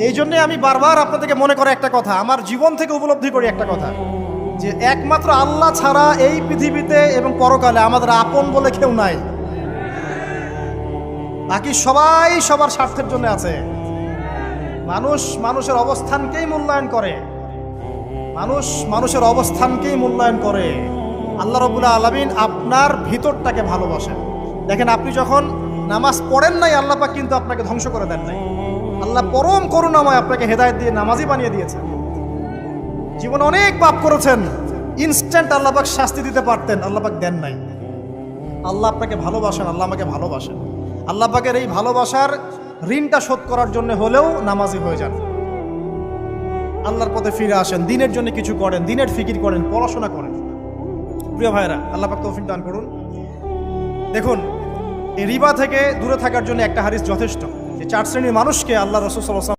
এই জন্যে আমি বারবার আপনাদেরকে মনে করে একটা কথা, আমার জীবন থেকে উপলব্ধি করি একটা কথা, যে একমাত্র আল্লাহ ছাড়া এই পৃথিবীতে এবং পরকালে আমাদের আপন বলে কেউ নাই। বাকি সবাই সবার স্বার্থের জন্য আছে। মানুষ মানুষের অবস্থানকেই মূল্যায়ন করে, মানুষ মানুষের অবস্থানকেই মূল্যায়ন করে। আল্লাহ রাব্বুল আলামিন আপনার ভিতরটাকে ভালোবাসেন। দেখেন, আপনি যখন নামাজ পড়েন নাই, আল্লাহ পাক কিন্তু আপনাকে ধ্বংস করে দেন নাই। আল্লাহ পরম করুণাময় আপনাকে হেদায়েত দিয়ে নামাজি বানিয়ে দিয়েছেন। জীবনে অনেক পাপ করেছেন, ইনস্ট্যান্ট আল্লাহ পাক শাস্তি দিতে পারতেন, আল্লাহ পাক দেন নাই। আল্লাহ আপনাকে ভালোবাসেন, আল্লাহ আমাকে ভালোবাসেন। আল্লাহ পাকের এই ভালোবাসার ঋণটা শোধ করার জন্য হলেও নামাজি হয়ে যান, আল্লাহর পথে ফিরে আসেন, দিনের জন্য কিছু করেন, দিনের ফিকির করেন, পড়াশোনা করেন। প্রিয় ভাইরা, আল্লাহ পাক তৌফিক দান করুন। দেখুন, এই রিবা থেকে দূরে থাকার জন্য একটা হাদিস যথেষ্ট, যে 4 শ্রেণীর মানুষকে আল্লাহ রাসূল সাল্লাল্লাহু আলাইহি ওয়াসাল্লাম